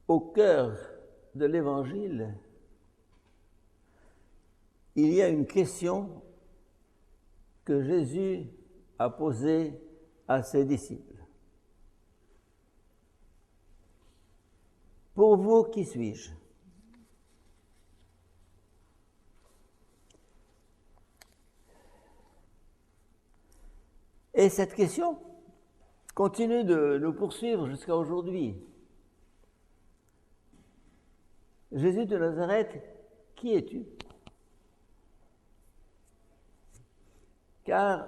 Au cœur de l'Évangile, il y a une question que Jésus a posée à ses disciples. Pour vous, qui suis-je? Et cette question continue de nous poursuivre jusqu'à aujourd'hui. Jésus de Nazareth, qui es-tu? Car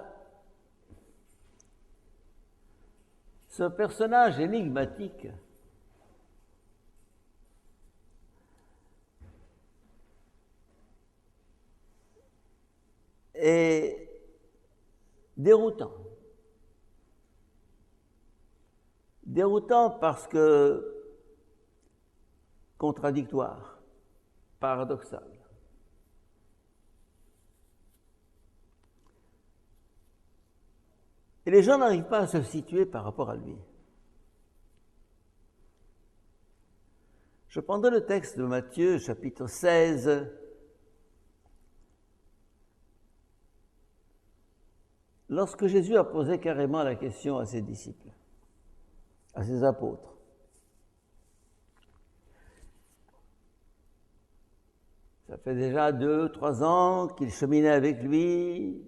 ce personnage énigmatique est déroutant. Déroutant parce que contradictoire, paradoxal. Et les gens n'arrivent pas à se situer par rapport à lui. Je prendrai le texte de Matthieu, chapitre 16. Lorsque Jésus a posé carrément la question à ses disciples, à ses apôtres. Ça fait déjà 2-3 ans qu'ils cheminaient avec lui,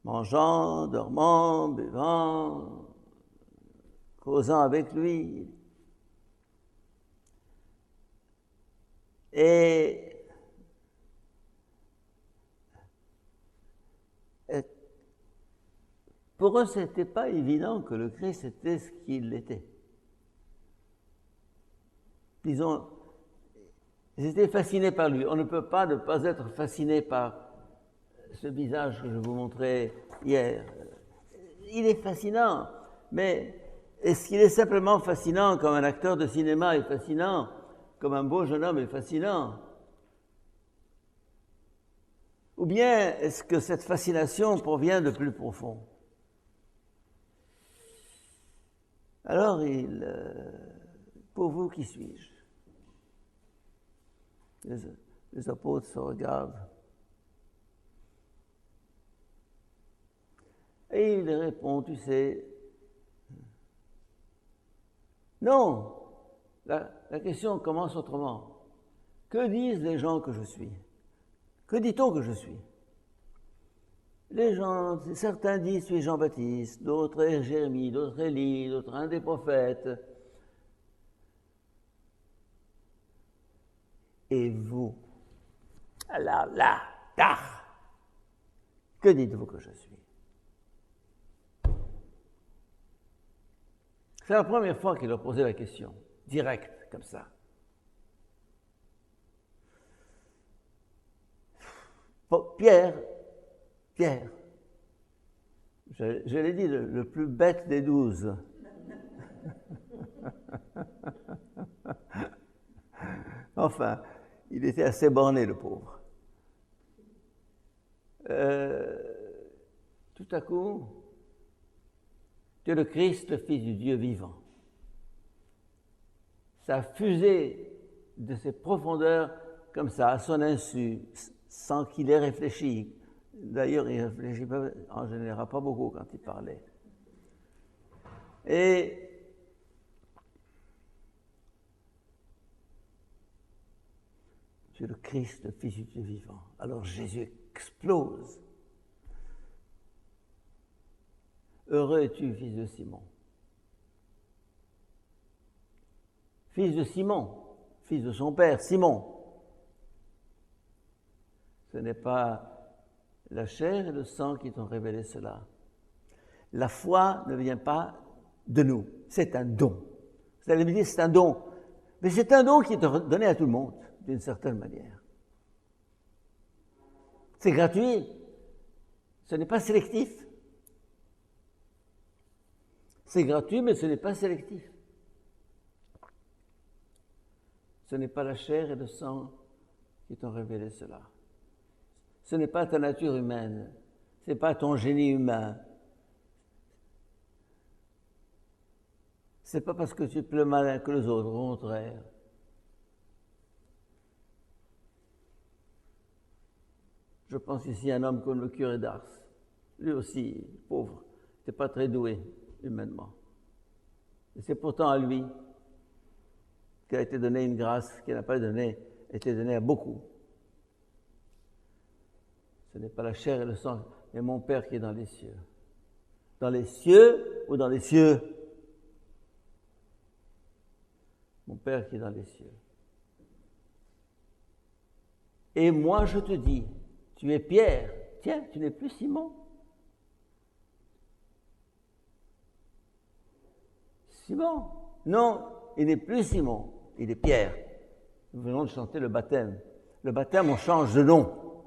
mangeant, dormant, buvant, causant avec lui. Et pour eux, ce n'était pas évident que le Christ était ce qu'il était. Disons, ils étaient fascinés par lui. On ne peut pas ne pas être fasciné par ce visage que je vous montrais hier. Il est fascinant, mais est-ce qu'il est simplement fascinant comme un acteur de cinéma est fascinant, comme un beau jeune homme est fascinant? Ou bien est-ce que cette fascination provient de plus profond? Alors, pour vous, qui suis-je? Les apôtres se regardent. Et il répond, tu sais, non, la question commence autrement. Que disent les gens que je suis? Que dit-on que je suis? Les gens, certains disent, je suis Jean-Baptiste, d'autres est Jérémie, d'autres Élie, d'autres un des prophètes. Et vous, que dites-vous que je suis? C'est la première fois qu'il leur posait la question, direct, comme ça. Pierre, je l'ai dit, le plus bête des 12. Enfin, il était assez borné, le pauvre. Tout à coup, tu es le Christ, le Fils du Dieu vivant. Ça a fusé de ses profondeurs comme ça, à son insu, sans qu'il ait réfléchi. D'ailleurs, il ne réfléchit pas, en général pas beaucoup quand il parlait. Et tu es le Christ, le Fils du Dieu vivant. Alors Jésus explose. Heureux es-tu, fils de Simon. Fils de Simon, fils de son père, Simon. Ce n'est pas la chair et le sang qui t'ont révélé cela. La foi ne vient pas de nous, c'est un don. Vous allez me dire, c'est un don. Mais c'est un don qui est donné à tout le monde, d'une certaine manière. C'est gratuit. Ce n'est pas sélectif. C'est gratuit, mais ce n'est pas sélectif. Ce n'est pas la chair et le sang qui t'ont révélé cela. Ce n'est pas ta nature humaine. Ce n'est pas ton génie humain. c'est pas parce que tu es plus malin que les autres, au contraire. Je pense ici à un homme comme le curé d'Ars. Lui aussi, pauvre, n'était pas très doué humainement. Et c'est pourtant à lui qu'a été donnée une grâce qui n'a pas été donnée à beaucoup. Ce n'est pas la chair et le sang, mais mon Père qui est dans les cieux. Dans les cieux ou dans les cieux? Mon Père qui est dans les cieux. Et moi je te dis, tu es Pierre, tiens, tu n'es plus Simon. Simon? Non, il n'est plus Simon, il est Pierre. Nous venons de chanter le baptême. Le baptême, on change de nom.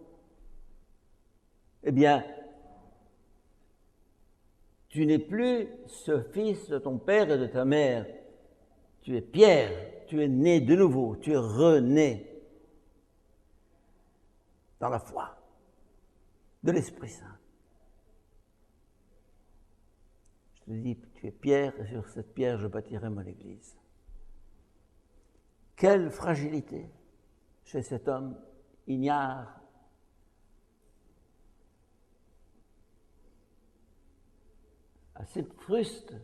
Eh bien, tu n'es plus ce fils de ton père et de ta mère. Tu es Pierre, tu es né de nouveau, tu es rené dans la foi de l'Esprit Saint. Je te dis, tu es Pierre, et sur cette pierre, je bâtirai mon Église. Quelle fragilité chez cet homme ignare. Assez fruste.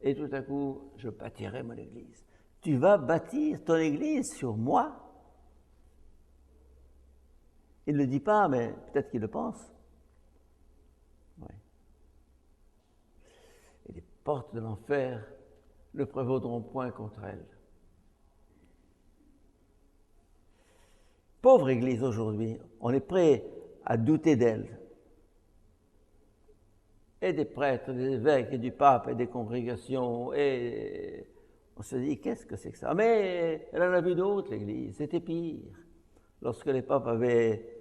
Et tout à coup, je bâtirai mon Église. Tu vas bâtir ton Église sur moi? Il ne le dit pas, mais peut-être qu'il le pense. Oui. Et les portes de l'enfer ne prévaudront point contre elle. Pauvre Église aujourd'hui, on est prêt à douter d'elle. Et des prêtres, des évêques, et du pape, et des congrégations, et on se dit, qu'est-ce que c'est que ça? Mais elle en a vu d'autres, l'Église, c'était pire. Lorsque les papes avaient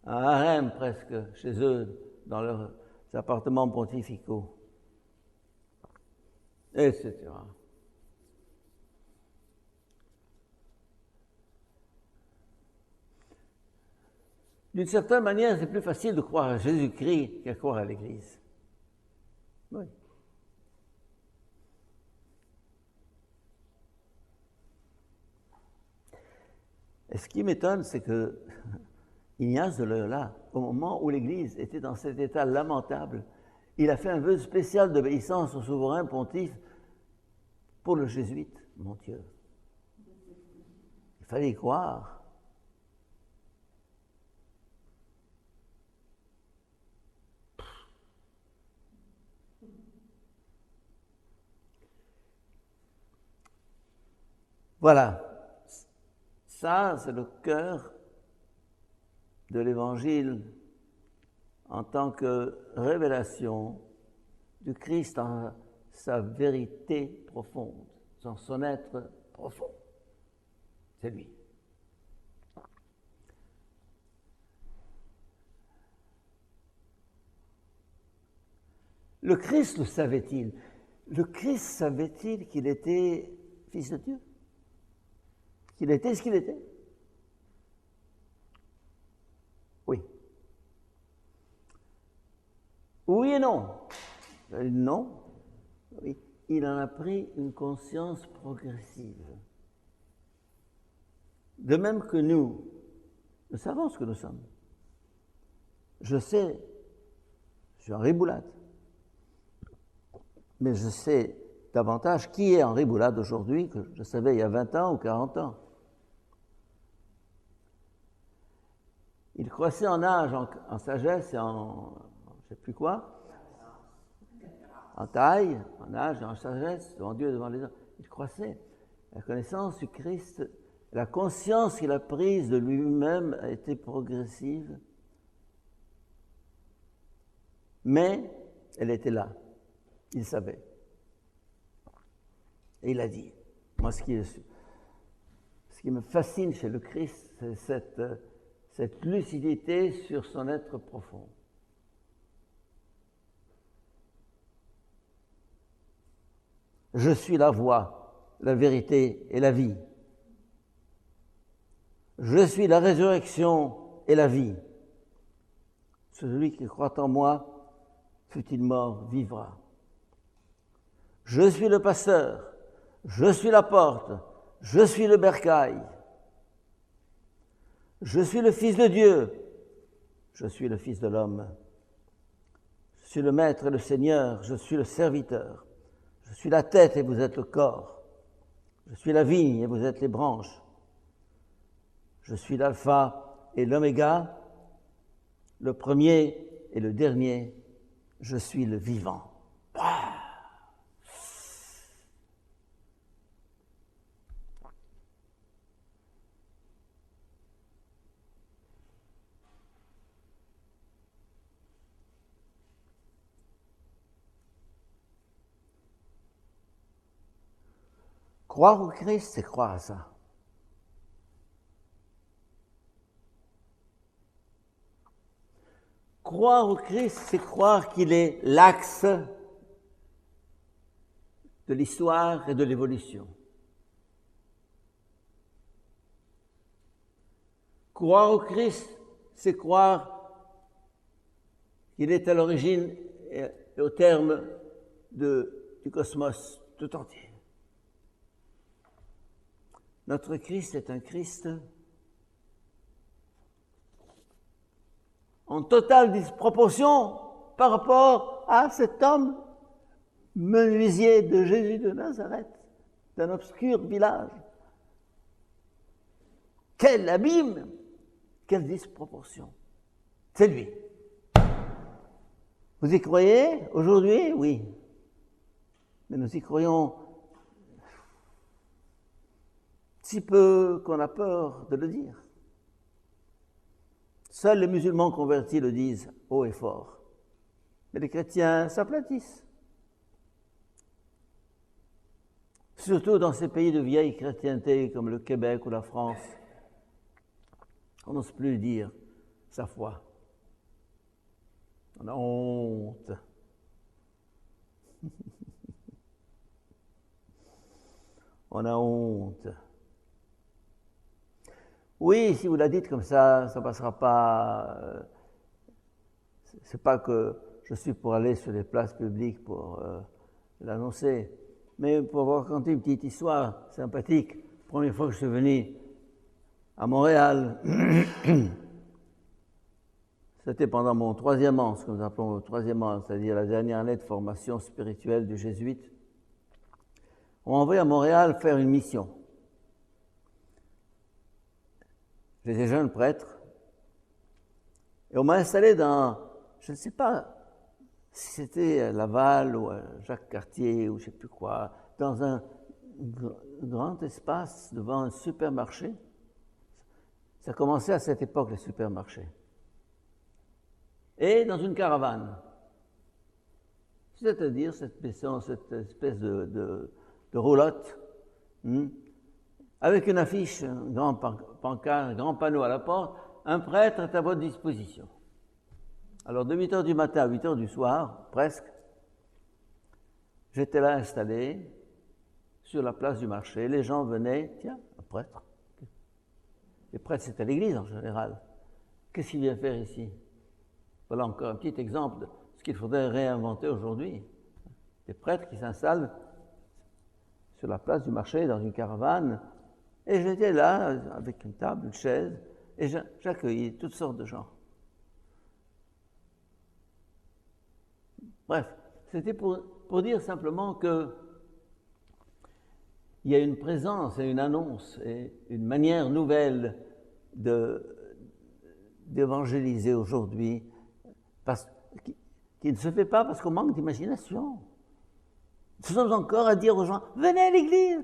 un harem presque chez eux, dans leurs appartements pontificaux, etc. D'une certaine manière, c'est plus facile de croire à Jésus-Christ qu'à croire à l'Église. Oui. Et ce qui m'étonne, c'est que Ignace de Loyola, au moment où l'Église était dans cet état lamentable, il a fait un vœu spécial d'obéissance au souverain pontife pour le jésuite, mon Dieu. Il fallait y croire. Voilà, ça c'est le cœur de l'Évangile en tant que révélation du Christ en sa vérité profonde, dans son être profond. C'est lui. Le Christ le savait-il? Le Christ savait-il qu'il était fils de Dieu? Qu'il était ce qu'il était? Oui. Oui et non. Non. Oui. Il en a pris une conscience progressive. De même que nous savons ce que nous sommes. Je sais, je suis en riboulade. Mais je sais davantage qui est en riboulade aujourd'hui que je savais il y a 20 ans ou 40 ans. Il croissait en âge, en sagesse et en je ne sais plus quoi, en taille, en âge et en sagesse, devant Dieu et devant les hommes. Il croissait. La connaissance du Christ, la conscience qu'il a prise de lui-même a été progressive, mais elle était là. Il savait. Et il a dit. Moi, ce qui me fascine chez le Christ, c'est cette lucidité sur son être profond. Je suis la voie, la vérité et la vie. Je suis la résurrection et la vie. Celui qui croit en moi, fût-il mort, vivra. Je suis le pasteur, je suis la porte, je suis le bercail. Je suis le Fils de Dieu, je suis le Fils de l'homme. Je suis le Maître et le Seigneur, je suis le serviteur. Je suis la tête et vous êtes le corps. Je suis la vigne et vous êtes les branches. Je suis l'alpha et l'oméga, le premier et le dernier. Je suis le vivant. Croire au Christ, c'est croire à ça. Croire au Christ, c'est croire qu'il est l'axe de l'histoire et de l'évolution. Croire au Christ, c'est croire qu'il est à l'origine et au terme du cosmos tout entier. Notre Christ est un Christ en totale disproportion par rapport à cet homme menuisier de Jésus de Nazareth, d'un obscur village. Quel abîme, quelle disproportion. C'est lui. Vous y croyez aujourd'hui? Oui. Mais nous y croyons si peu qu'on a peur de le dire. Seuls les musulmans convertis le disent haut et fort. Mais les chrétiens s'aplatissent. Surtout dans ces pays de vieille chrétienté comme le Québec ou la France. On n'ose plus dire sa foi. On a honte. On a honte. Oui, si vous la dites comme ça ne passera pas. C'est pas que je suis pour aller sur les places publiques pour l'annoncer, mais pour vous raconter une petite histoire sympathique. Première fois que je suis venu à Montréal, c'était pendant mon 3e an, ce que nous appelons le 3e an, c'est-à-dire la dernière année de formation spirituelle du jésuite. On m'a envoyé à Montréal faire une mission. J'étais jeune prêtre, et on m'a installé dans, je ne sais pas si c'était Laval ou Jacques-Cartier ou je ne sais plus quoi, dans un grand espace devant un supermarché. Ça commençait à cette époque, les supermarchés. Et dans une caravane. C'est-à-dire cette espèce de roulotte, avec une affiche, un grand pancart, un grand panneau à la porte, un prêtre est à votre disposition. Alors de 8h du matin à 8h du soir, presque, j'étais là installé sur la place du marché. Les gens venaient, tiens, un prêtre. Les prêtres, c'est à l'église en général. Qu'est-ce qu'il vient faire ici? Voilà encore un petit exemple de ce qu'il faudrait réinventer aujourd'hui. Des prêtres qui s'installent sur la place du marché dans une caravane. Et j'étais là, avec une table, une chaise, et j'accueillais toutes sortes de gens. Bref, c'était pour dire simplement que il y a une présence et une annonce et une manière nouvelle d'évangéliser aujourd'hui qui ne se fait pas parce qu'on manque d'imagination. Nous sommes encore à dire aux gens, venez à l'église,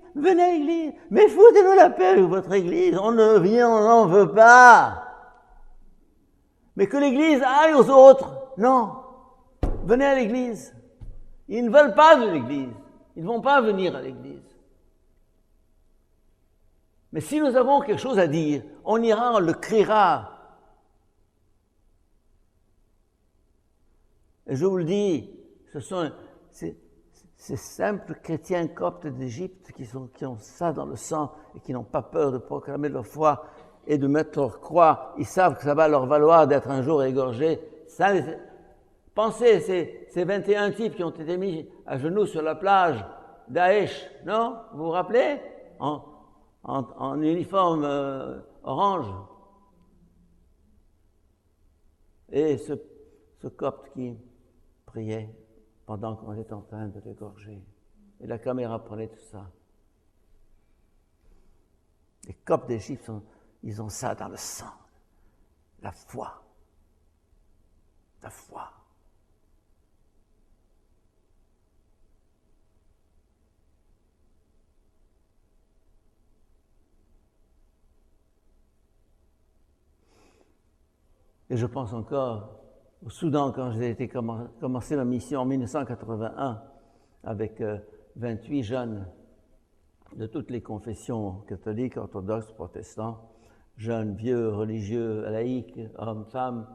mais foutez-nous la paix avec votre église, on ne vient, on n'en veut pas. Mais que l'église aille aux autres, non, venez à l'église. Ils ne veulent pas de l'église, ils ne vont pas venir à l'église. Mais si nous avons quelque chose à dire, on ira, on le criera. Et je vous le dis, ce sont ces simples chrétiens coptes d'Égypte qui ont ça dans le sang et qui n'ont pas peur de proclamer leur foi et de mettre leur croix. Ils savent que ça va leur valoir d'être un jour égorgés. Pensez, ces 21 types qui ont été mis à genoux sur la plage Daesh, non? Vous vous rappelez? En uniforme orange. Et ce copte qui priait pendant qu'on était en train de l'égorger. Et la caméra prenait tout ça. Les coptes d'Égypte, ils ont ça dans le sang. La foi. La foi. Et je pense encore au Soudan, quand j'ai commencé ma mission en 1981, avec 28 jeunes de toutes les confessions catholiques, orthodoxes, protestants, jeunes, vieux, religieux, laïcs, hommes, femmes.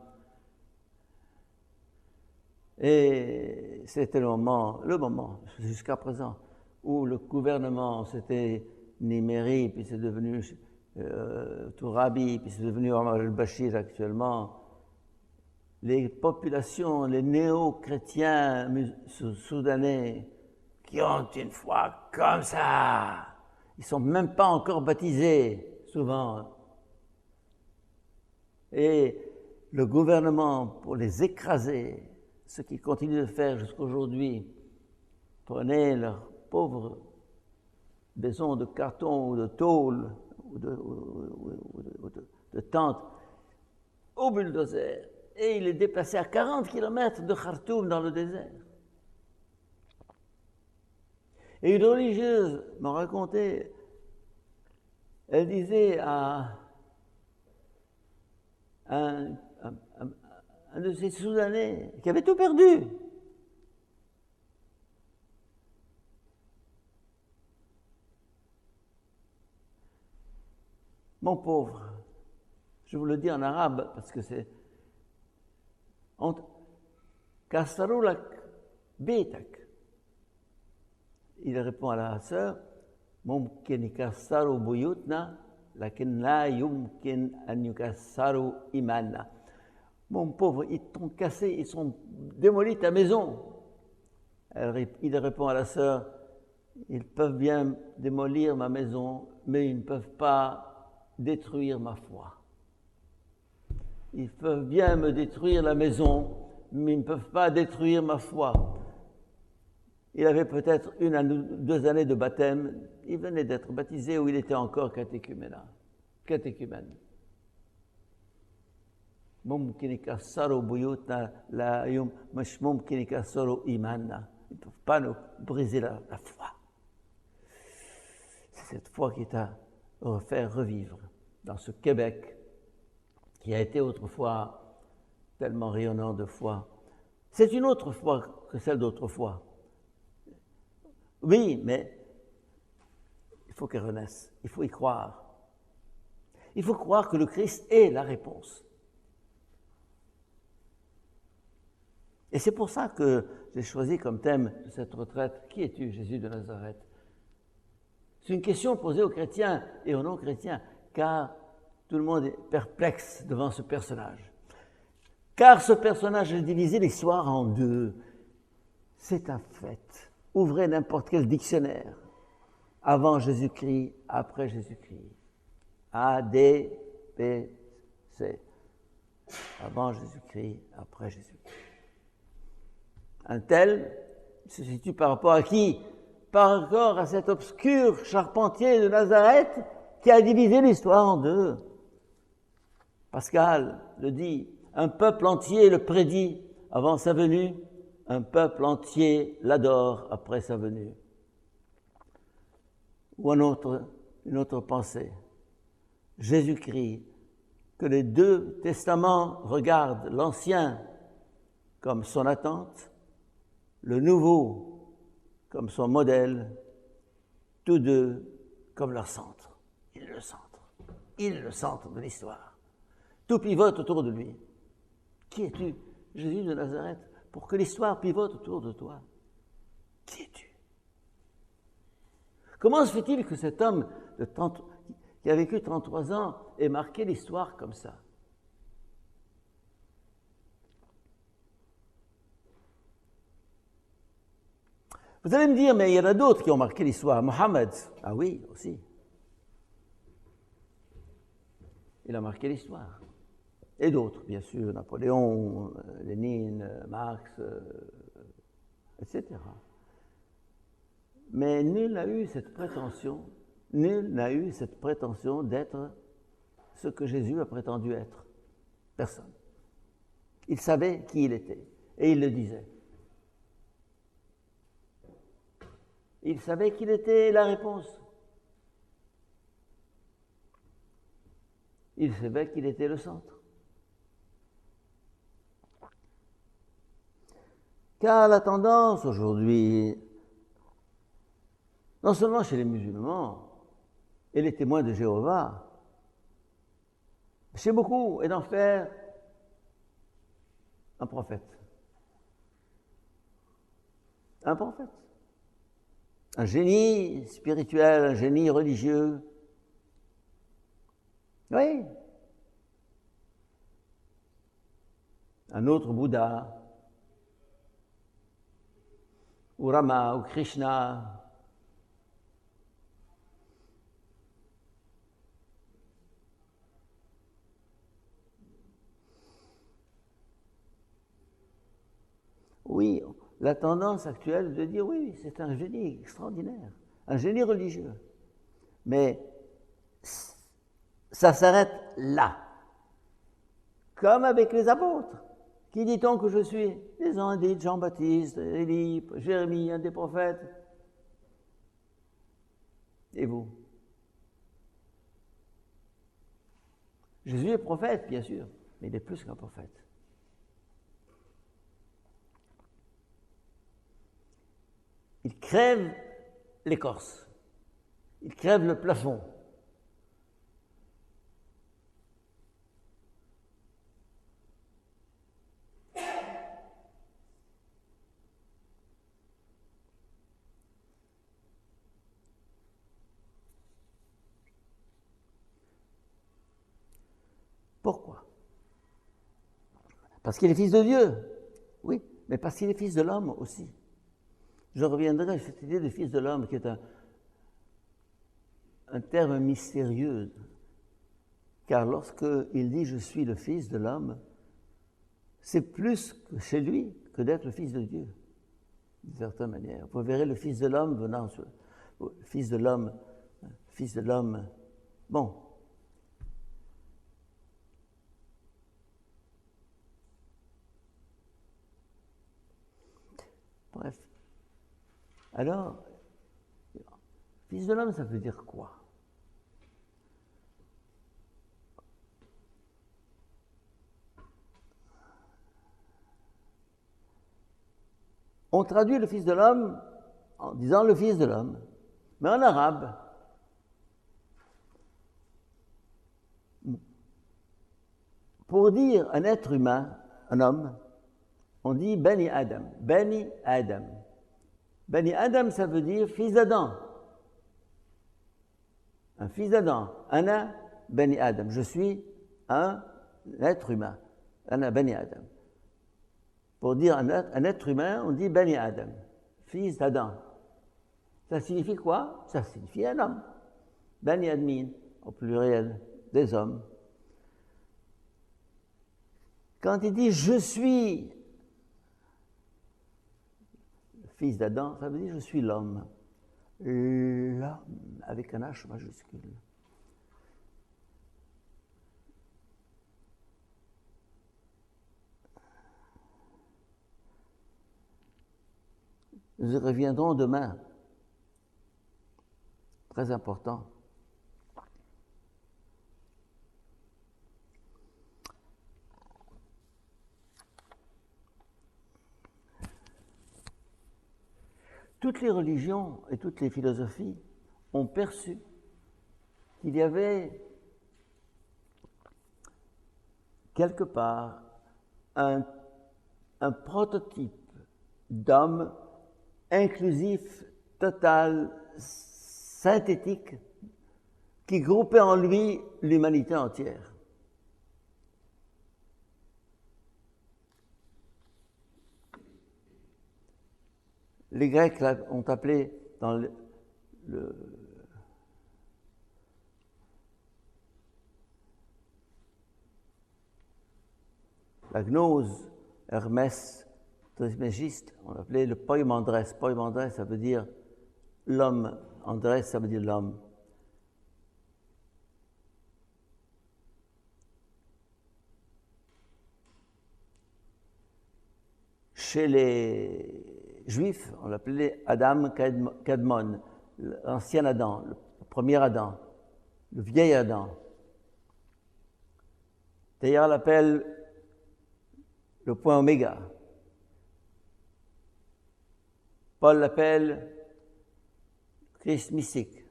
Et c'était le moment jusqu'à présent, où le gouvernement, c'était Nimeri, puis c'est devenu Tourabi, puis c'est devenu Omar el-Bashir actuellement. Les populations, les néo-chrétiens soudanais, qui ont une foi comme ça, ils ne sont même pas encore baptisés, souvent. Et le gouvernement, pour les écraser, ce qu'ils continuent de faire jusqu'à aujourd'hui, prenez leurs pauvres maisons de carton ou de tôle ou de tentes au bulldozer, et il les déplaçaient à 40 km de Khartoum dans le désert. Et une religieuse m'a raconté, elle disait à un de ces Soudanais qui avait tout perdu. Mon pauvre, je vous le dis en arabe parce que c'est Kassaroulak Betak. Il répond à la sœur, ممكن يكسروا بيوتنا لكن لا يمكن أن يكسروا إيماننا. Mon pauvre, ils t'ont cassé, ils ont démoli ta maison. Il répond à la sœur, ils peuvent bien démolir ma maison, mais ils ne peuvent pas détruire ma foi. Ils peuvent bien me détruire la maison, mais ils ne peuvent pas détruire ma foi. Il avait peut-être 1 à 2 années de baptême, il venait d'être baptisé ou il était encore catéchumène. ممكن يكسروا بيوتنا مش ممكن يكسروا إيماننا. Ils ne peuvent pas nous briser la foi. C'est cette foi qui t'a fait revivre dans ce Québec qui a été autrefois tellement rayonnant de foi. C'est une autre foi que celle d'autrefois. Oui, mais il faut qu'elle renaisse. Il faut y croire. Il faut croire que le Christ est la réponse. Et c'est pour ça que j'ai choisi comme thème de cette retraite « Qui es-tu, Jésus de Nazareth ?» C'est une question posée aux chrétiens et aux non-chrétiens, car tout le monde est perplexe devant ce personnage. Car ce personnage a divisé l'histoire en deux. C'est un fait. Ouvrez n'importe quel dictionnaire. Avant Jésus-Christ, après Jésus-Christ. A, D, B, C. Avant Jésus-Christ, après Jésus-Christ. Un tel se situe par rapport à qui? Par rapport à cet obscur charpentier de Nazareth qui a divisé l'histoire en deux. Pascal le dit, un peuple entier le prédit avant sa venue, un peuple entier l'adore après sa venue. Ou une autre pensée. Jésus-Christ, que les deux testaments regardent l'Ancien comme son attente, le Nouveau comme son modèle, tous deux comme leur centre. Il est le centre. Il est le centre de l'histoire. Tout pivote autour de lui. Qui es-tu, Jésus de Nazareth, pour que l'histoire pivote autour de toi? Qui es-tu? Comment se fait-il que cet homme qui a vécu 33 ans ait marqué l'histoire comme ça? Vous allez me dire, mais il y en a d'autres qui ont marqué l'histoire. Mohammed, ah oui, aussi. Il a marqué l'histoire. Et d'autres, bien sûr, Napoléon, Lénine, Marx, etc. Mais nul n'a eu cette prétention, d'être ce que Jésus a prétendu être. Personne. Il savait qui il était, et il le disait. Il savait qu'il était la réponse. Il savait qu'il était le centre. Car la tendance aujourd'hui, non seulement chez les musulmans et les témoins de Jéhovah, chez beaucoup est d'en faire un prophète. Un prophète. Un génie spirituel, un génie religieux. Oui. Un autre Bouddha, ou Rama, ou Krishna. Oui, la tendance actuelle de dire oui, c'est un génie extraordinaire, un génie religieux. Mais ça s'arrête là. Comme avec les apôtres. Qui dit-on que je suis? Les uns disent Jean-Baptiste, Élie, Jérémie, un des prophètes. Et vous? Jésus est prophète, bien sûr, mais il est plus qu'un prophète. Il crève l'écorce. Il crève le plafond. Pourquoi? Parce qu'il est fils de Dieu, oui, mais parce qu'il est fils de l'homme aussi. Je reviendrai à cette idée de fils de l'homme qui est un terme mystérieux, car lorsqu'il dit « je suis le fils de l'homme », c'est plus que chez lui que d'être le fils de Dieu, d'une certaine manière. Vous verrez le fils de l'homme venant sur... Fils de l'homme, bon. Bref. Alors, fils de l'homme, ça veut dire quoi? On traduit le fils de l'homme en disant le fils de l'homme. Mais en arabe, pour dire un être humain, un homme, on dit Bani Adam. Bani Adam. Bani Adam, ça veut dire fils d'Adam. Un fils d'Adam. Ana Bani Adam. Je suis un être humain. Ana Bani Adam. Pour dire un être humain, on dit Bani Adam, fils d'Adam. Ça signifie quoi? Ça signifie un homme. Bani Admin, au pluriel, des hommes. Quand il dit je suis le fils d'Adam, ça veut dire je suis l'homme. L'homme avec un H majuscule. Nous y reviendrons demain. Très important. Toutes les religions et toutes les philosophies ont perçu qu'il y avait quelque part un prototype d'homme inclusif, total, synthétique, qui groupait en lui l'humanité entière. les Grecs ont appelé dans la gnose, Hermès Trismégiste, on l'appelait le poimandrès. Poimandrès, ça veut dire l'homme. Andrès, ça veut dire l'homme. Chez les Juifs, on l'appelait Adam Kadmon, l'ancien Adam, le premier Adam, le vieil Adam. D'ailleurs, on l'appelle le point oméga. Paul l'appelle Christ mystique.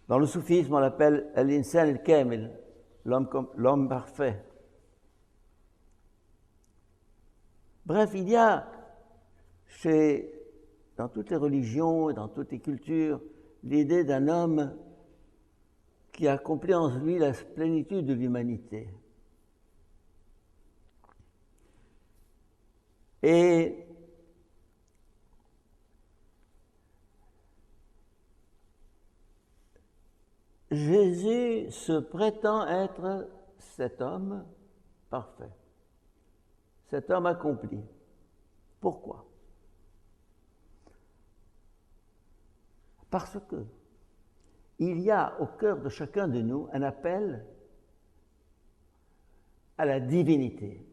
Dans le soufisme, on l'appelle Al-Insan al-Kamil, l'homme parfait. Bref, il y a dans toutes les religions et dans toutes les cultures l'idée d'un homme qui accomplit en lui la plénitude de l'humanité. Et Jésus se prétend être cet homme parfait, cet homme accompli. Pourquoi? Parce que il y a au cœur de chacun de nous un appel à la divinité,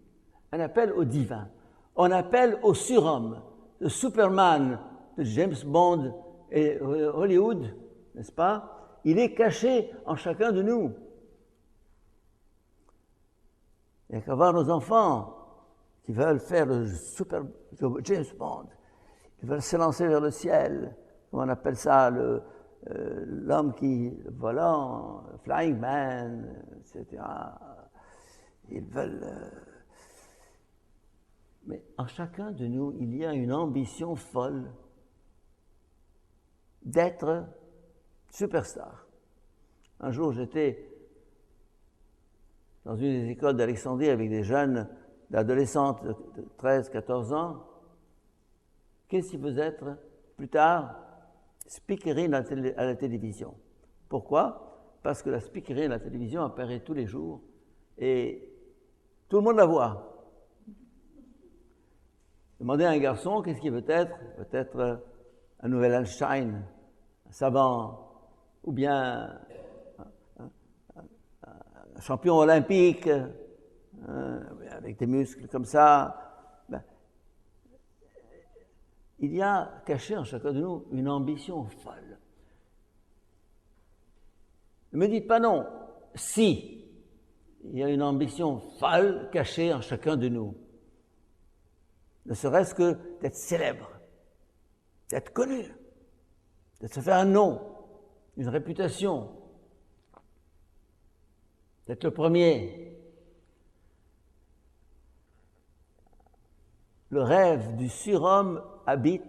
un appel au divin, un appel au surhomme, le Superman de James Bond et Hollywood, n'est-ce pas? Il est caché en chacun de nous. Il n'y a qu'à voir nos enfants qui veulent faire le James Bond, qui veulent s'élancer vers le ciel, comment on appelle ça, l'homme le volant, Flying Man, etc. Ils veulent... Mais en chacun de nous, il y a une ambition folle d'être superstar. Un jour, j'étais dans une des écoles d'Alexandrie avec des jeunes, d'adolescentes de 13-14 ans. Qu'est-ce qu'ils veulent être plus tard? Speakerine à la télévision. Pourquoi? Parce que la speakerine à la télévision apparaît tous les jours et tout le monde la voit. Demandez à un garçon qu'est-ce qu'il veut être. Il veut être un nouvel Einstein, un savant, ou bien un champion olympique, avec des muscles comme ça. Ben, il y a caché en chacun de nous une ambition folle. Ne me dites pas non, si il y a une ambition folle cachée en chacun de nous. Ne serait-ce que d'être célèbre, d'être connu, de se faire un nom, une réputation, d'être le premier. Le rêve du surhomme habite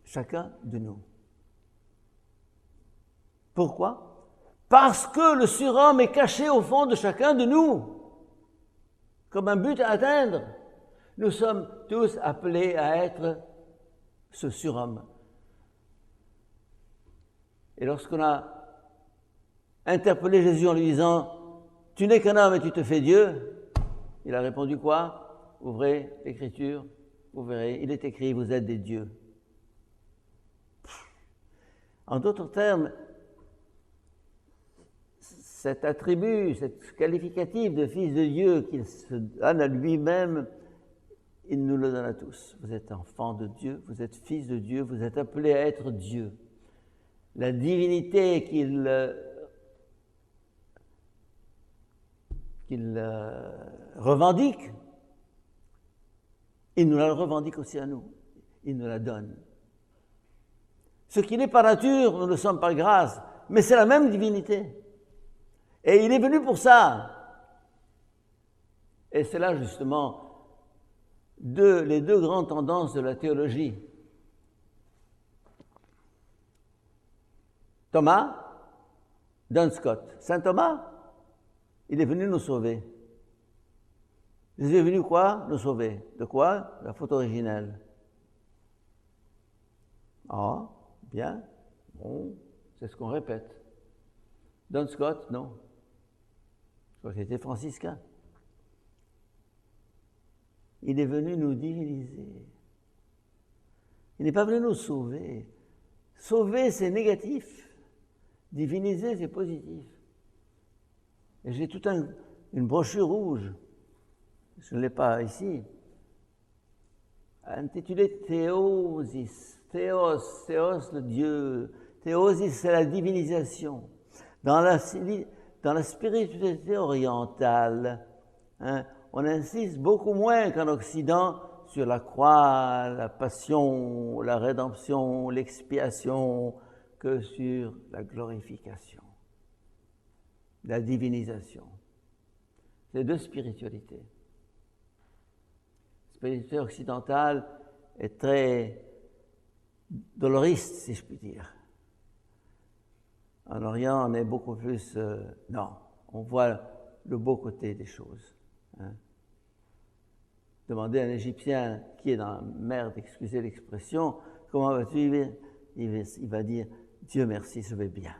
chacun de nous. Pourquoi? Parce que le surhomme est caché au fond de chacun de nous, comme un but à atteindre. Nous sommes tous appelés à être ce surhomme. Et lorsqu'on a interpellé Jésus en lui disant « Tu n'es qu'un homme et tu te fais Dieu », il a répondu quoi? Ouvrez l'Écriture, vous verrez, il est écrit « Vous êtes des dieux ». En d'autres termes, cet attribut, cet qualificatif de fils de Dieu qu'il se donne à lui-même, il nous le donne à tous. Vous êtes enfant de Dieu, vous êtes fils de Dieu, vous êtes appelés à être Dieu. La divinité qu'il revendique, il nous la revendique aussi à nous. Il nous la donne. Ce qui n'est pas nature, nous ne le sommes par grâce, mais c'est la même divinité. Et il est venu pour ça. Et c'est là justement les deux grandes tendances de la théologie. Thomas, Duns Scott. Saint Thomas, il est venu nous sauver. Jésus est venu quoi? Nous sauver. De quoi? La faute originelle. Ah, bien. Bon, c'est ce qu'on répète. Duns Scott, non. Je crois qu'il était franciscain. Il est venu nous diviniser. Il n'est pas venu nous sauver. Sauver, c'est négatif. Diviniser, c'est positif. Et j'ai toute une brochure rouge, je ne l'ai pas ici, intitulée Théosis. Théos, le Dieu. Théosis, c'est la divinisation. Dans la spiritualité orientale, hein, on insiste beaucoup moins qu'en Occident sur la croix, la passion, la rédemption, l'expiation, que sur la glorification, la divinisation. C'est deux spiritualités. La spiritualité occidentale est très doloriste, si je puis dire. En Orient, on est beaucoup plus... non, on voit le beau côté des choses. Hein. Demandez à un Égyptien qui est dans la merde, excusez l'expression, comment vas-tu? Il va dire, Dieu merci, je vais bien.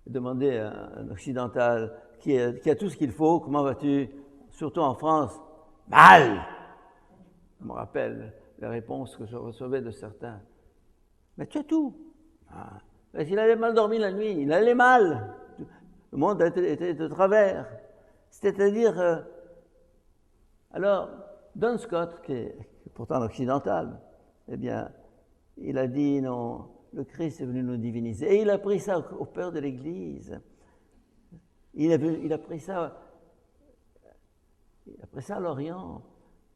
Demandez à un occidental qui a tout ce qu'il faut, comment vas-tu? Surtout en France, mal! Je me rappelle la réponse que je recevais de certains. Mais tu as tout. Ah. S'il avait mal dormi la nuit, il allait mal. Le monde était de travers. C'est-à-dire, alors, Duns Scott, qui est pourtant occidental, eh bien, il a dit non, le Christ est venu nous diviniser. Et il a pris ça au père de l'Église. Il a pris ça à l'Orient.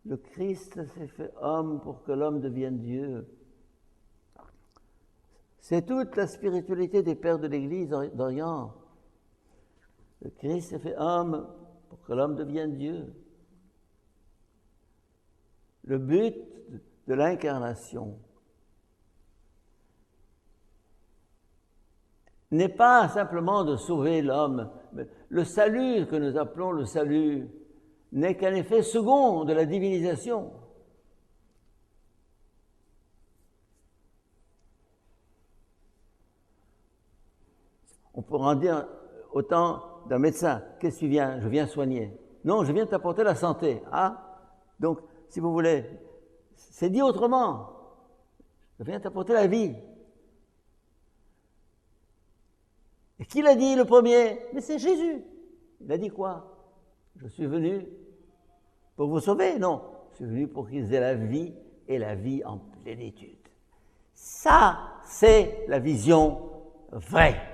Le Christ s'est fait homme pour que l'homme devienne Dieu. C'est toute la spiritualité des pères de l'Église d'Orient. Le Christ s'est fait homme pour que l'homme devienne Dieu. Le but de l'incarnation n'est pas simplement de sauver l'homme. Le salut que nous appelons le salut n'est qu'un effet second de la divinisation. On peut en dire autant d'un médecin. Qu'est-ce que tu viens? Je viens soigner. Non, je viens t'apporter la santé. Ah, donc, si vous voulez, c'est dit autrement. Je viens t'apporter la vie. Et qui l'a dit le premier? Mais c'est Jésus. Il a dit quoi? Je suis venu pour vous sauver? Non, je suis venu pour qu'ils aient la vie et la vie en plénitude. Ça, c'est la vision vraie.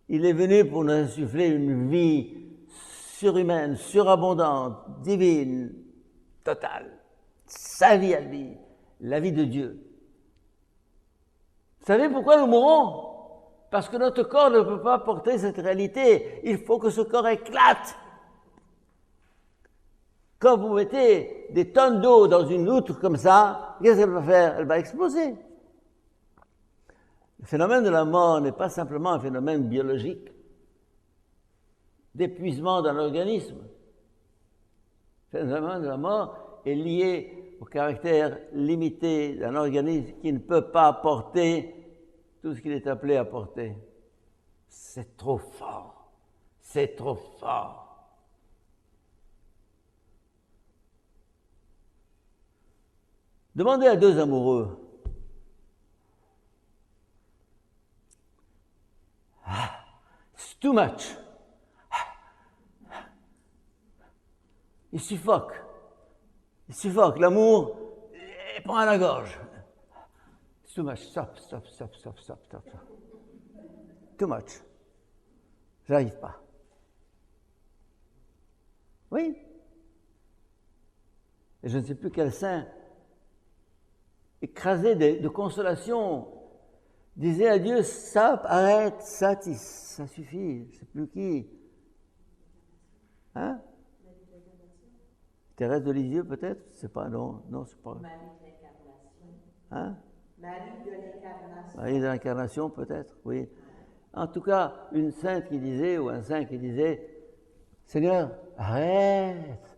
Il est venu pour nous insuffler une vie surhumaine, surabondante, divine, totale. Sa vie à lui, la vie de Dieu. Vous savez pourquoi nous mourons? Parce que notre corps ne peut pas porter cette réalité. Il faut que ce corps éclate. Quand vous mettez des tonnes d'eau dans une outre comme ça, qu'est-ce qu'elle va faire? Elle va exploser. Le phénomène de la mort n'est pas simplement un phénomène biologique d'épuisement d'un organisme. Le phénomène de la mort est lié au caractère limité d'un organisme qui ne peut pas porter tout ce qu'il est appelé à porter. C'est trop fort. C'est trop fort. Demandez à deux amoureux. It's too much. Il suffoque. Il suffoque. L'amour prend à la gorge. It's too much. Stop. Too much. J'arrive pas. Oui. Et je ne sais plus quel saint, écrasé de consolation, disait à Dieu, ça, arrête, ça suffit. Je ne sais plus qui. Hein? Thérèse de Lisieux, peut-être? Je ne sais pas, non, c'est pas. Hein? Marie de l'Incarnation. Marie de l'Incarnation, peut-être, oui. En tout cas, une sainte qui disait, ou un saint qui disait, Seigneur, arrête,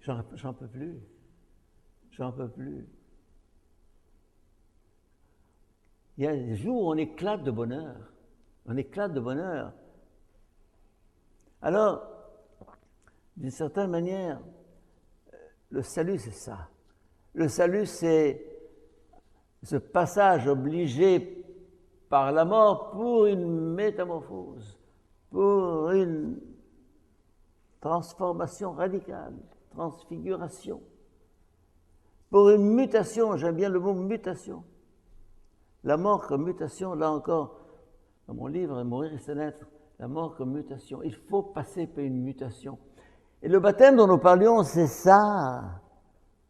j'en peux plus, j'en peux plus. Il y a des jours où on éclate de bonheur, on éclate de bonheur. Alors, d'une certaine manière, le salut, c'est ça. Le salut, c'est ce passage obligé par la mort pour une métamorphose, pour une transformation radicale, transfiguration, pour une mutation, j'aime bien le mot mutation. La mort comme mutation, là encore, dans mon livre « Mourir et se naître », la mort comme mutation. Il faut passer par une mutation. Et le baptême dont nous parlions, c'est ça.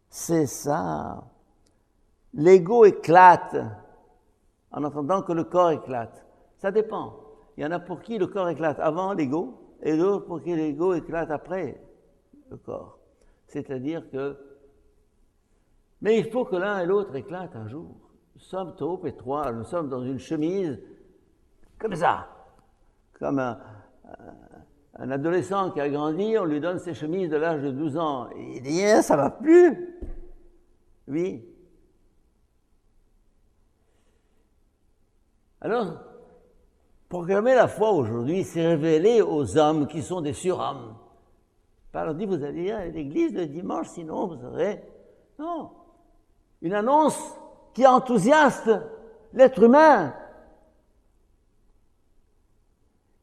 C'est ça. L'ego éclate en attendant que le corps éclate. Ça dépend. Il y en a pour qui le corps éclate avant l'ego et d'autres pour qui l'ego éclate après le corps. C'est-à-dire que... Mais il faut que l'un et l'autre éclatent un jour. Nous sommes trop étroits, nous sommes dans une chemise comme ça. Comme un adolescent qui a grandi, on lui donne ses chemises de l'âge de 12 ans. Et il dit, ça ne va plus. Oui. Alors, proclamer la foi aujourd'hui, c'est révéler aux hommes qui sont des surhommes. Pas leur dire, vous allez à l'église le dimanche, sinon vous aurez... Non. Une annonce qui enthousiaste l'être humain.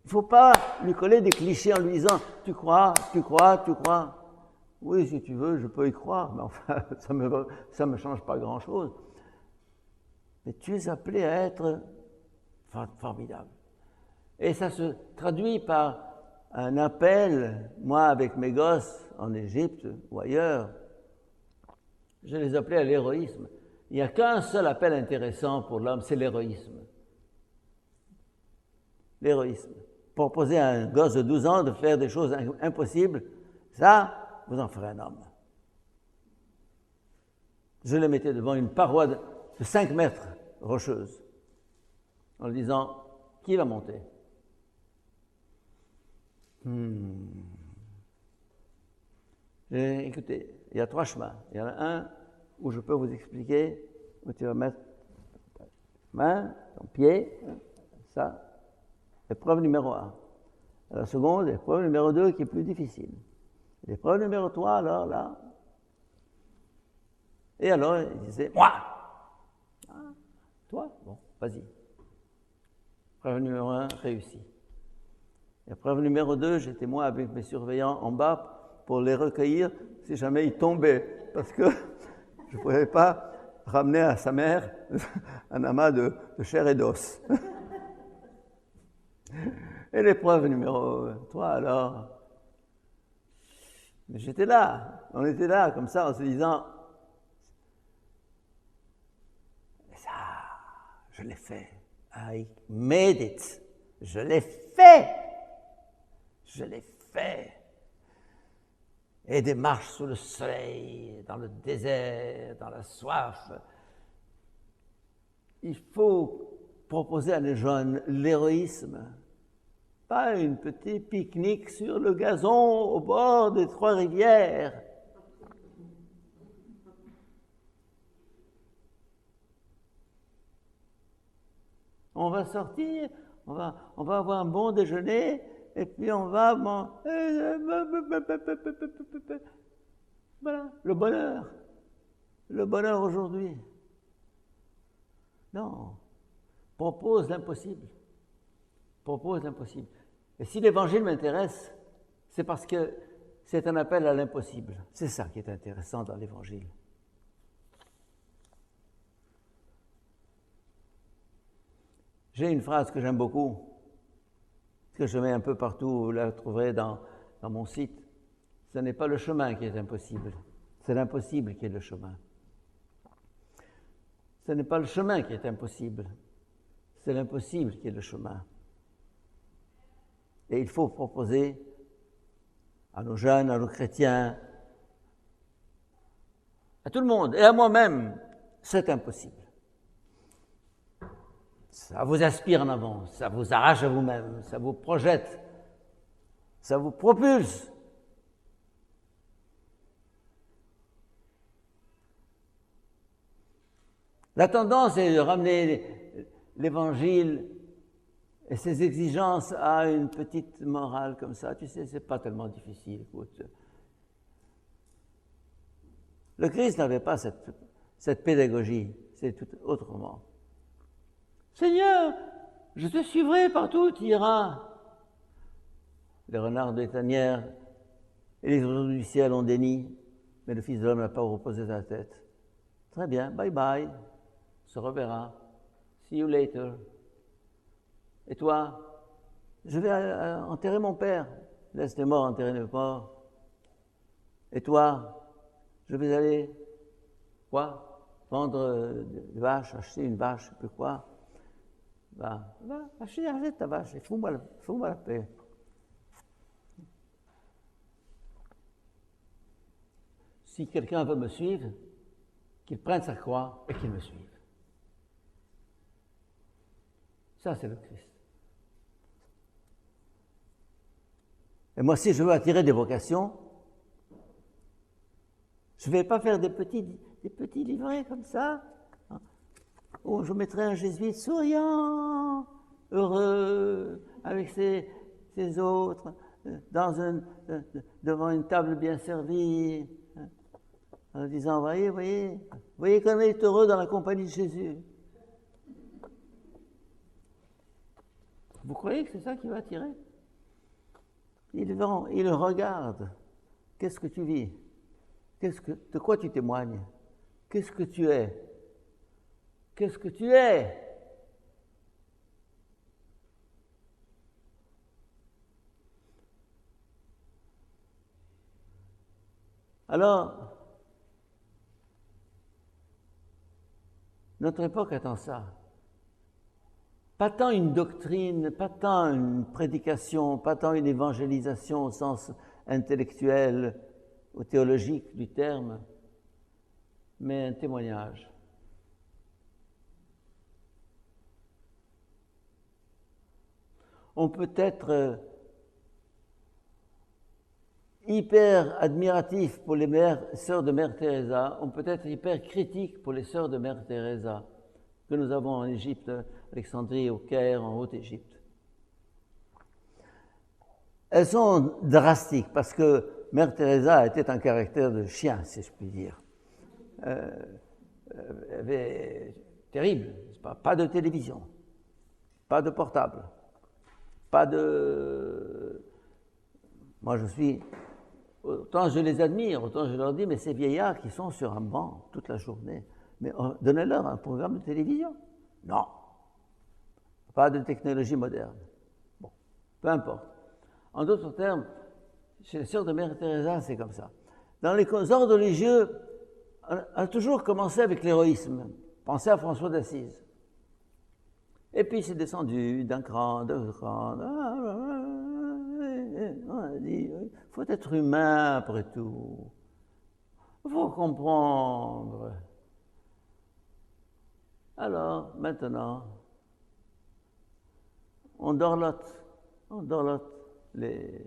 Il ne faut pas lui coller des clichés en lui disant « tu crois, tu crois, tu crois ». Oui, si tu veux, je peux y croire, mais enfin, ça me change pas grand-chose. Mais tu es appelé à être formidable. Et ça se traduit par un appel, moi avec mes gosses en Égypte ou ailleurs, je les appelais à l'héroïsme. Il n'y a qu'un seul appel intéressant pour l'homme, c'est l'héroïsme. L'héroïsme. Proposer à un gosse de 12 ans de faire des choses impossibles, ça, vous en ferez un homme. Je le mettais devant une paroi de 5 mètres rocheuse, en lui disant, qui va monter? Écoutez, il y a 3 chemins. Il y en a un où je peux vous expliquer, où tu vas mettre ta main, ton pied, ça. Épreuve numéro 1. La seconde, épreuve numéro 2 qui est plus difficile. L'épreuve numéro 3, alors là. Et alors, il disait, moi! Ah, toi? Bon, vas-y. Épreuve numéro 1, réussi. Épreuve numéro 2, j'étais moi avec mes surveillants en bas pour les recueillir si jamais ils tombaient. Parce que je ne pouvais pas ramener à sa mère un amas de chair et d'os. Et l'épreuve numéro 3, alors, mais j'étais là, on était là, comme ça, en se disant, ça, je l'ai fait, I made it, je l'ai fait, et des marches sous le soleil, dans le désert, dans la soif. Il faut proposer à les jeunes l'héroïsme. Pas une petite pique-nique sur le gazon au bord des 3 rivières. On va sortir, on va avoir un bon déjeuner, et puis on va... Voilà, le bonheur aujourd'hui. Non, propose l'impossible. Propose l'impossible. Et si l'Évangile m'intéresse, c'est parce que c'est un appel à l'impossible. C'est ça qui est intéressant dans l'Évangile. J'ai une phrase que j'aime beaucoup, que je mets un peu partout, vous la trouverez dans mon site. Ce n'est pas le chemin qui est impossible, c'est l'impossible qui est le chemin. Ce n'est pas le chemin qui est impossible, c'est l'impossible qui est le chemin. Et il faut proposer à nos jeunes, à nos chrétiens, à tout le monde et à moi-même, c'est impossible. Ça vous aspire en avant, ça vous arrache à vous-même, ça vous projette, ça vous propulse. La tendance est de ramener l'Évangile et ses exigences à une petite morale comme ça. Tu sais, c'est pas tellement difficile, écoute. Le Christ n'avait pas cette pédagogie, c'est tout autrement. Seigneur, je te suivrai partout où tu iras. Les renards des tanières et les oiseaux du ciel ont des nids, mais le Fils de l'homme n'a pas reposé sa tête. Très bien, bye bye, on se reverra. See you later. Et toi? Je vais enterrer mon père. Laisse les morts enterrer les morts. Et toi? Je vais aller, quoi? Vendre des vaches, acheter une vache, je sais plus quoi. Va, achète ta vache et fous-moi la paix. Si quelqu'un veut me suivre, qu'il prenne sa croix et qu'il me suive. Ça, c'est le Christ. Et moi, si je veux attirer des vocations, je ne vais pas faire des petits livrets comme ça, hein, où je mettrai un jésuite souriant, heureux, avec ses autres, devant une table bien servie, hein, en disant, voyez comme il est heureux dans la compagnie de Jésus. Vous croyez que c'est ça qui va attirer? Il regarde. Qu'est-ce que tu vis? De quoi tu témoignes? Qu'est-ce que tu es? Qu'est-ce que tu es? Alors, notre époque attend ça. Pas tant une doctrine, pas tant une prédication, pas tant une évangélisation au sens intellectuel ou théologique du terme, mais un témoignage. On peut être hyper admiratif pour les sœurs de Mère Teresa, on peut être hyper critique pour les sœurs de Mère Teresa que nous avons en Égypte, Alexandrie, au Caire, en Haute-Égypte. Elles sont drastiques parce que Mère Teresa était un caractère de chien, si je puis dire. Terrible, pas de télévision, pas de portable, pas de... Moi, autant je les admire, autant je leur dis, mais ces vieillards qui sont sur un banc toute la journée, mais donnez-leur un programme de télévision. Non, pas de technologie moderne. Bon, peu importe. En d'autres termes, chez les sœurs de Mère Teresa, c'est comme ça. Dans les ordres religieux, on a toujours commencé avec l'héroïsme. Pensez à François d'Assise. Et puis c'est descendu d'un cran, deux crans. On a dit, il faut être humain après tout. Il faut comprendre. Alors, maintenant, on dorlote les...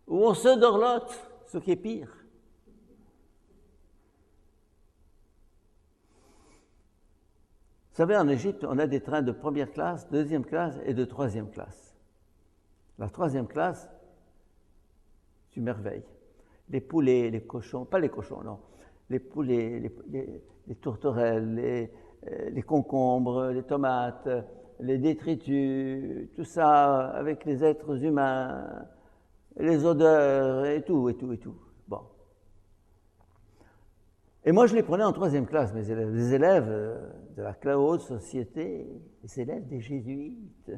Ou on se dorlote, ce qui est pire. Vous savez, en Égypte, on a des trains de première classe, deuxième classe et de troisième classe. La troisième classe, c'est une merveille. Les poulets, les cochons, pas les cochons, non. Les poulets, les tourterelles, les concombres, les tomates, les détritus, tout ça avec les êtres humains, les odeurs et tout. Bon. Et moi, je les prenais en troisième classe, mes élèves, les élèves de la haute société, les élèves des jésuites.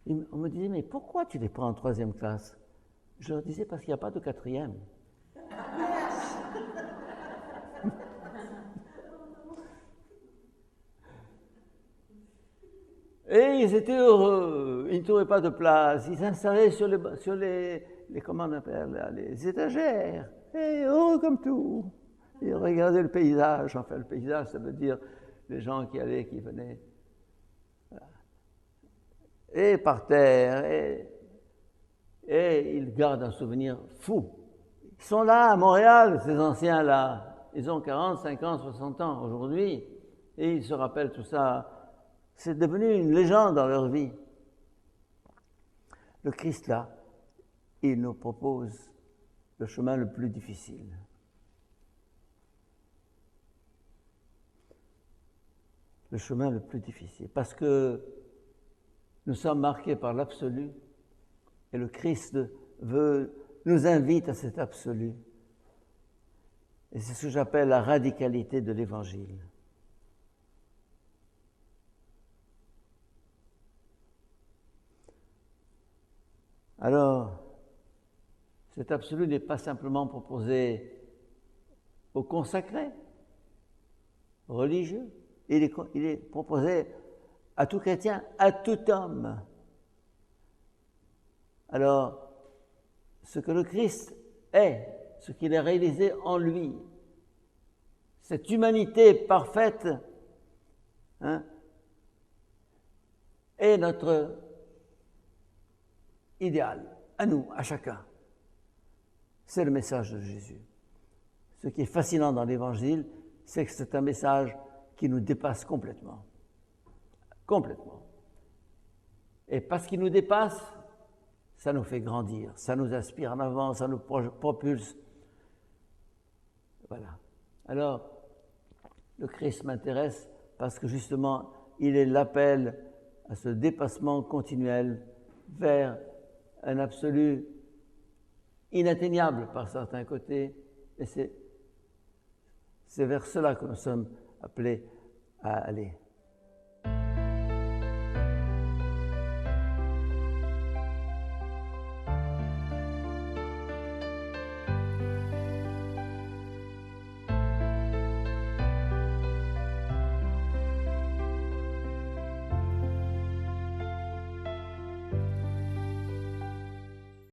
On me disait, mais pourquoi tu les prends en troisième classe? Je leur disais, parce qu'il n'y a pas de quatrième. Et ils étaient heureux, ils ne trouvaient pas de place, ils s'installaient sur comment on appelle, là, les étagères, et oh, comme tout. Et regardez le paysage, enfin le paysage, ça veut dire les gens qui allaient, qui venaient. Voilà. Et par terre, et ils gardent un souvenir fou. Ils sont là, à Montréal, ces anciens-là. Ils ont 40, 50, 60 ans aujourd'hui, et ils se rappellent tout ça. C'est devenu une légende dans leur vie. Le Christ, là, il nous propose le chemin le plus difficile. Le chemin le plus difficile. Parce que nous sommes marqués par l'absolu et le Christ nous invite à cet absolu. Et c'est ce que j'appelle la radicalité de l'Évangile. Alors, cet absolu n'est pas simplement proposé aux consacrés, aux religieux, il est proposé à tout chrétien, à tout homme. Alors, ce que le Christ est, ce qu'il a réalisé en lui, cette humanité parfaite, est notre idéal, à nous, à chacun. C'est le message de Jésus. Ce qui est fascinant dans l'Évangile, c'est que c'est un message qui nous dépasse complètement. Complètement. Et parce qu'il nous dépasse, ça nous fait grandir, ça nous inspire en avant, ça nous propulse. Voilà. Alors, le Christ m'intéresse parce que justement, il est l'appel à ce dépassement continuel vers un absolu inatteignable par certains côtés, et c'est vers cela que nous sommes appelés à aller.